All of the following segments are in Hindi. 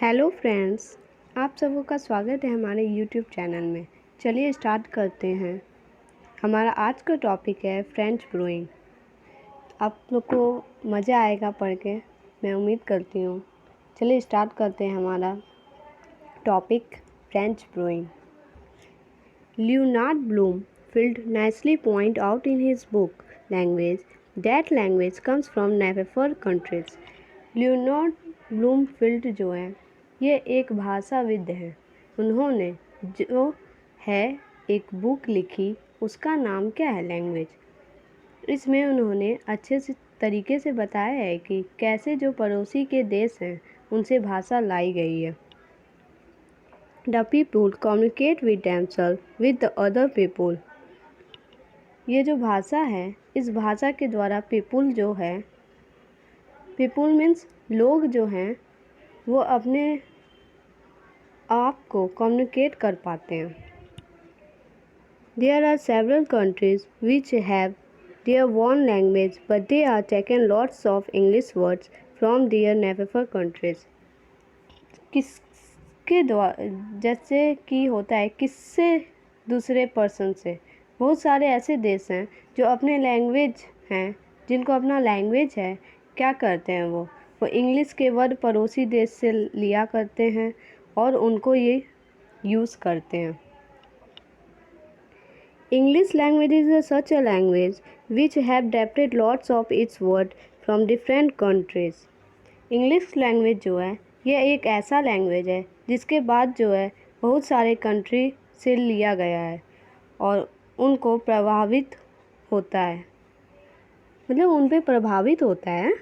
हेलो फ्रेंड्स, आप सबों का स्वागत है हमारे यूट्यूब चैनल में। चलिए स्टार्ट करते हैं। हमारा आज का टॉपिक है फ्रेंच ब्रूइंग। आप लोग को मज़ा आएगा पढ़ के, मैं उम्मीद करती हूँ। चलिए स्टार्ट करते हैं हमारा topic French brewing. Leonard Bloom will nicely point out in his book Language that language comes from never countries. Leonard Bloomfield जो हैं ये एक भाषाविद हैं। उन्होंने जो है एक बुक लिखी, उसका नाम क्या है? लैंग्वेज। इसमें उन्होंने अच्छे से तरीके से बताया है कि कैसे जो पड़ोसी के देश हैं उनसे भाषा लाई गई है। The people communicate with themselves with the other people. ये जो भाषा है, इस भाषा के द्वारा पीपुल जो है, पीपुल मीन्स लोग जो हैं वो अपने आप को कम्युनिकेट कर पाते हैं। There are several countries which have their own language but they are taken lots of English words from their neighbor countries. किसके द्वारा, जैसे कि होता है किससे, दूसरे पर्सन से। बहुत सारे ऐसे देश हैं जो अपने लैंग्वेज हैं, जिनको अपना लैंग्वेज है, क्या करते हैं वो इंग्लिश के वर्ड पड़ोसी देश से लिया करते हैं और उनको ये यूज़ करते हैं। English language is such a language which have adapted lots of its word from different countries. English language जो है ये एक ऐसा लैंग्वेज है जिसके बाद जो है बहुत सारे कंट्री से लिया गया है और उनको प्रभावित होता है, मतलब उन पे प्रभावित होता है।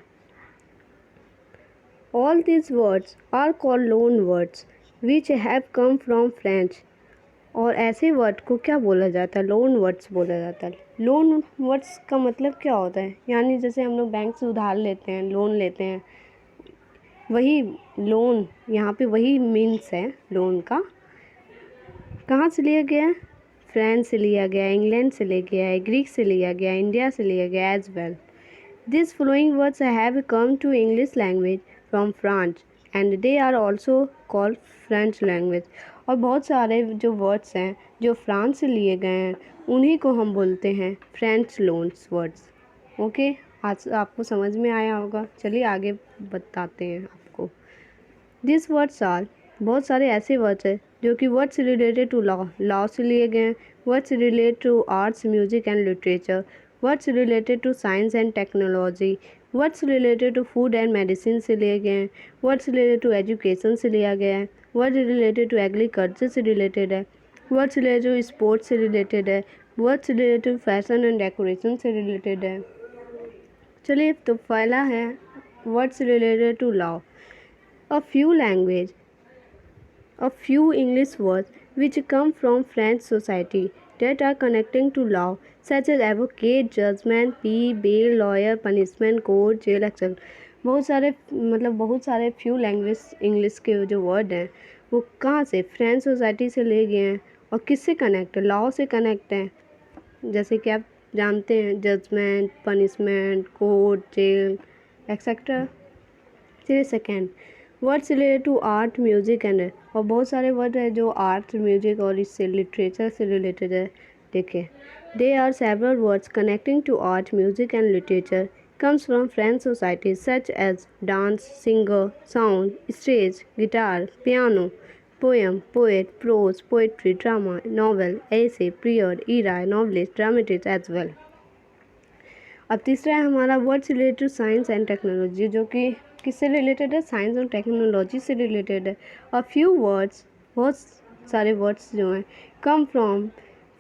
All these words are called loan words which have come from French. और ऐसे वर्ड को क्या बोला जाता है? लोन वर्ड्स बोला जाता है। लोन वर्ड्स का मतलब क्या होता है? यानी जैसे हम लोग बैंक से उधार लेते हैं, लोन लेते हैं, वही लोन यहाँ पे वही मीन्स है लोन का। कहाँ से लिया गया है? फ्रांस से लिया गया, इंग्लैंड से लिया गया है, ग्रीक से लिया गया, इंडिया से लिया गया as well. This flowing words have come to English language from France and they are also called French language. और बहुत सारे जो वर्ड्स हैं जो फ्रांस से लिए गए हैं उन्हीं को हम बोलते हैं फ्रेंच लोन्स वर्ड्स। ओके, आज आपको समझ में आया होगा। चलिए आगे बताते हैं आपको। दिस वर्ड्स आर, बहुत सारे ऐसे वर्ड्स हैं जो कि वर्ड्स रिलेटेड टू लॉ से लिए गए हैं, words related to arts, music and literature, words related to science and technology, words related to food and medicine से लिए गए हैं, वर्ड्स रिलेटेड टू एजुकेशन से लिया गया है, वर्ड रिलेटेड टू एग्रीकल्चर से रिलेटेड है, वर्ड्स रिलेटेड टू स्पोर्ट्स से रिलेटेड है, words related to fashion and decoration से रिलेटेड है। चलिए, तो पहला है words related to law. A few English words which come from French society that are connecting to law, such as advocate, judgment, fee, bail, lawyer, punishment, court, jail, etc. बहुत सारे फ्यू लैंग्वेज इंग्लिश के जो वर्ड हैं वो कहाँ से? फ्रेंच सोसाइटी से ले गए हैं। और किससे कनेक्ट है? लॉ से कनेक्ट है। जैसे कि आप जानते हैं judgement, punishment, court, jail etcetera. चलिए second, words related to art, music and, और बहुत सारे वर्ड है जो आर्ट, म्यूजिक और इससे लिटरेचर से रिलेटेड है। देखिए, they are several words connecting to art, music and literature comes from French societies such as dance, singer, sound, stage, guitar, piano, poem, poet, prose, poetry, drama, novel, essay, prayer, era, novelist, dramatist as well. अब तीसरा है हमारा words related to science and technology, जो कि किससे रिलेटेड है? साइंस और टेक्नोलॉजी से रिलेटेड है। और फ्यू वर्ड्स, बहुत सारे वर्ड्स जो हैं come from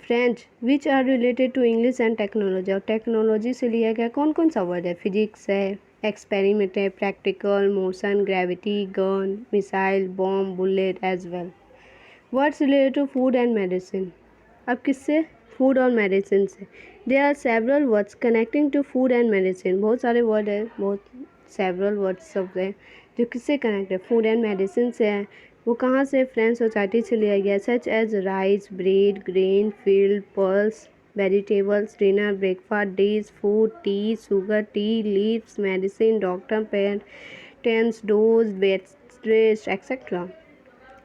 French which are related to English and technology. और टेक्नोलॉजी से लिया गया कौन कौन सा वर्ड है? फिजिक्स है, एक्सपेरिमेंट है, practical, motion, gravity, gun, missile, bomb, bullet as well. Words related to food and medicine. अब किससे? फूड और मेडिसिन से। There are several words connecting to food and medicine. बहुत सारे वर्ड है, बहुत सेवरल वर्ड्स सब है जो किससे कनेक्ट है? फूड एंड मेडिसिन से है। वो कहाँ से? फ्रेंच सोसाइटी से लिया गया। Such as rice, bread, grain, field, pulse, vegetables, dinner, breakfast, dish, food, tea, sugar, tea leaves, medicine, doctor, pen, captains, dose, best etcetera.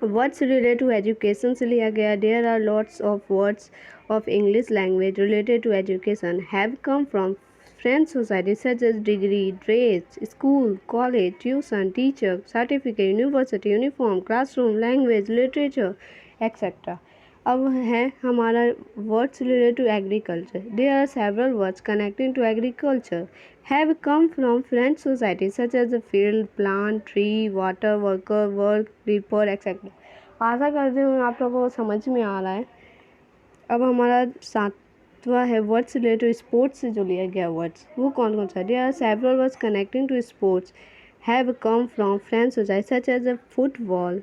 Words related to education से लिया गया। There are lots of words of English language related to education have come from French society such as degree, dress, school, college, tuition, teacher, certificate, university, uniform, classroom, language, literature etcetera. अब है हमारा words related to agriculture. There are several words connecting to agriculture have come from French society such as a field, plant, tree, water, worker, work, reaper, etc. आशा करती हूँ आप लोगों को समझ में आ रहा है। अब हमारा सातवां है वर्ड्स रिलेटेड टू स्पोर्ट्स से जो लिया गया वर्ड्स, वो कौन कौन सा। There are several words connecting to sports have come from French society such as a football,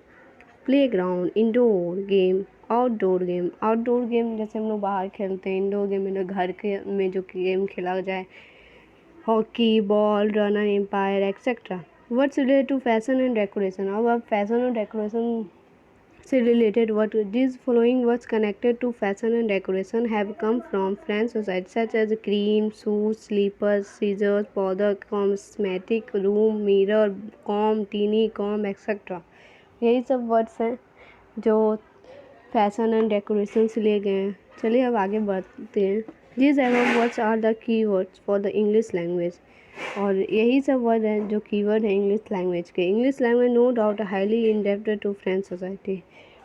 playground, indoor game, outdoor game. Outdoor game जैसे हम लोग बाहर खेलते हैं, इंडोर गेम में घर के में जो गेम खेला जाए, hockey, ball, runner, umpire etcetera. Words related to fashion and decoration. अब फैशन और डेकोरेशन से related word. This following words connected to fashion and decoration have come from French society such as cream, shoes, slippers, scissors, powder, cosmetic, room, mirror, comb, टीनी, कॉम एक्सेट्रा। यही सब वर्ड्स हैं जो फैशन एंड डेकोरेशन से लिए गए हैं। चलिए अब आगे बढ़ते हैं। These above words are the keywords for the English language। और यही सब वर्ड हैं जो कीवर्ड है इंग्लिश लैंग्वेज के। English language no doubt highly indebted to French society.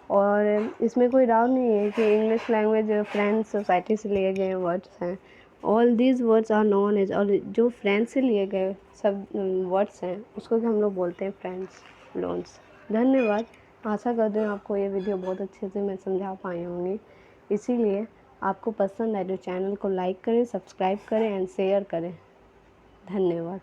और इसमें कोई डाउट नहीं है कि इंग्लिश लैंग्वेज फ्रेंच सोसाइटी से लिए गए वर्ड्स हैं। ऑल दीज वर्ड्स आर नॉन एज, और जो फ्रेंच से लिए गए सब वर्ड्स हैं उसको हम लोग बोलते हैं फ्रेंच लोन्स। धन्यवाद। आशा करते हैं आपको ये वीडियो बहुत अच्छे से मैं समझा पाई होंगी। इसीलिए आपको पसंद है तो चैनल को लाइक करें, सब्सक्राइब करें एंड शेयर करें। धन्यवाद।